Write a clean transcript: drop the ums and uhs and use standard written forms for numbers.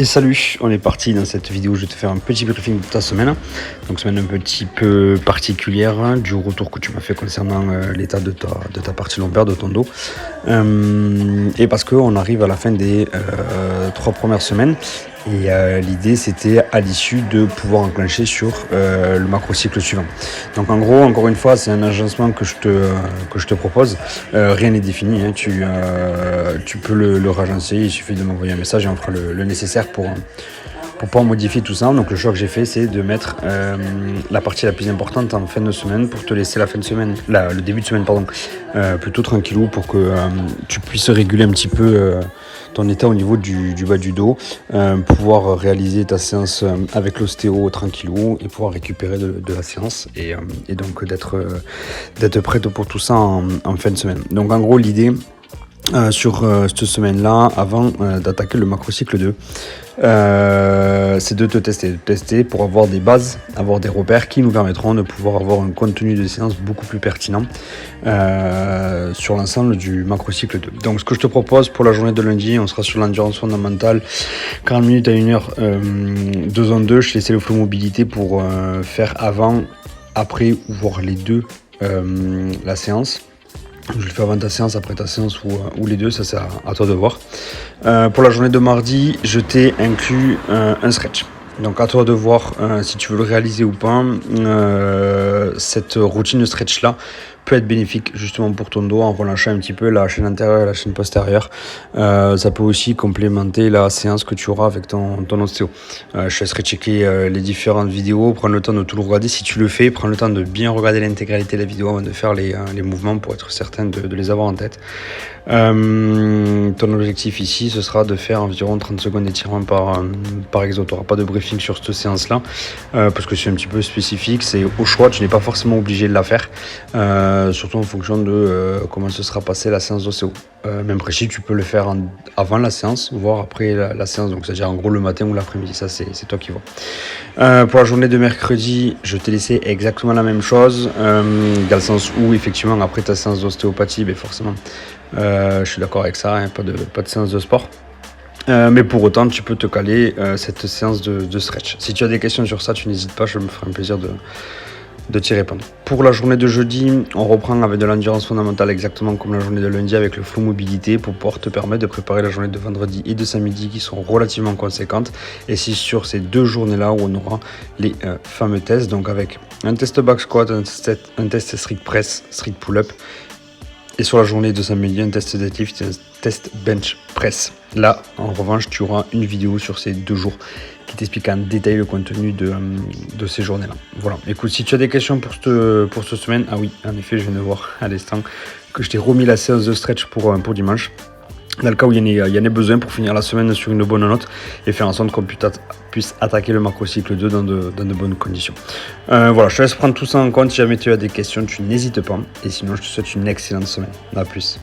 Et salut, on est parti dans cette vidéo, je vais te faire un petit briefing de ta semaine. Donc semaine un petit peu particulière, hein, du retour que tu m'as fait concernant l'état de ta partie lombaire, de ton dos. Et parce qu'on arrive à la fin des 3 premières semaines. Et l'idée c'était à l'issue de pouvoir enclencher sur le macro-cycle suivant. Donc en gros, encore une fois, c'est un agencement que je te propose. Rien n'est défini, hein. Tu peux le ragencer, il suffit de m'envoyer un message et on fera le nécessaire pour pouvoir modifier tout ça. Donc le choix que j'ai fait, c'est de mettre la partie la plus importante en fin de semaine pour te laisser la fin de semaine, le début de semaine plutôt tranquillou pour que tu puisses réguler un petit peu ton état au niveau du bas du dos, pouvoir réaliser ta séance avec l'ostéo tranquillou et pouvoir récupérer de la séance et donc d'être prête pour tout ça en fin de semaine. Donc en gros l'idée sur cette semaine-là, avant d'attaquer le macrocycle 2, c'est de te tester pour avoir des bases, avoir des repères qui nous permettront de pouvoir avoir un contenu de séance beaucoup plus pertinent sur l'ensemble du macrocycle 2. Donc ce que je te propose pour la journée de lundi, on sera sur l'endurance fondamentale, 40 minutes à 1 heure, 2 en 2. Je laissais le flow mobilité pour faire avant, après ou voire les deux la séance. Je le fais avant ta séance, après ta séance ou les deux, ça c'est à toi de voir. Pour la journée de mardi, je t'ai inclus un stretch. Donc à toi de voir si tu veux le réaliser ou pas. Cette routine de stretch là peut être bénéfique justement pour ton dos en relâchant un petit peu la chaîne antérieure et la chaîne postérieure. Ça peut aussi complémenter la séance que tu auras avec ton ostéo. Je te laisserai checker les différentes vidéos, prendre le temps de tout le regarder. Si tu le fais, prends le temps de bien regarder l'intégralité de la vidéo avant de faire les mouvements pour être certain de les avoir en tête. Ton objectif ici, ce sera de faire environ 30 secondes d'étirement par exo. Tu n'auras pas de briefing sur cette séance-là parce que c'est un petit peu spécifique. C'est au choix, tu n'es pas forcément obligé de la faire. Surtout en fonction de comment se sera passée la séance d'ostéo. Même précis, tu peux le faire avant la séance, voire après la séance, donc c'est-à-dire en gros le matin ou l'après-midi, ça c'est toi qui vois. Pour la journée de mercredi, je t'ai laissé exactement la même chose, dans le sens où effectivement après ta séance d'ostéopathie, forcément, je suis d'accord avec ça, hein, pas de séance de sport. Mais pour autant, tu peux te caler cette séance de stretch. Si tu as des questions sur ça, tu n'hésites pas, je me ferai un plaisir de t'y répondre. Pour la journée de jeudi, on reprend avec de l'endurance fondamentale exactement comme la journée de lundi avec le flow mobilité pour pouvoir te permettre de préparer la journée de vendredi et de samedi qui sont relativement conséquentes. Et c'est sur ces 2 journées-là où on aura les fameux tests, donc avec un test back squat, un test strict press, strict pull-up. Et sur la journée de samedi, un test deadlift et un test bench press. Là, en revanche, tu auras une vidéo sur ces 2 jours qui t'explique en détail le contenu de ces journées-là. Voilà. Écoute, si tu as des questions pour cette semaine, ah oui, en effet, je viens de voir à l'instant que je t'ai remis la séance de stretch pour dimanche. Dans le cas où il y en a besoin pour finir la semaine sur une bonne note et faire en sorte qu'on puisse attaquer le macrocycle 2 dans de bonnes conditions. Voilà, je te laisse prendre tout ça en compte. Si jamais tu as des questions, tu n'hésites pas. Et sinon, je te souhaite une excellente semaine. À plus.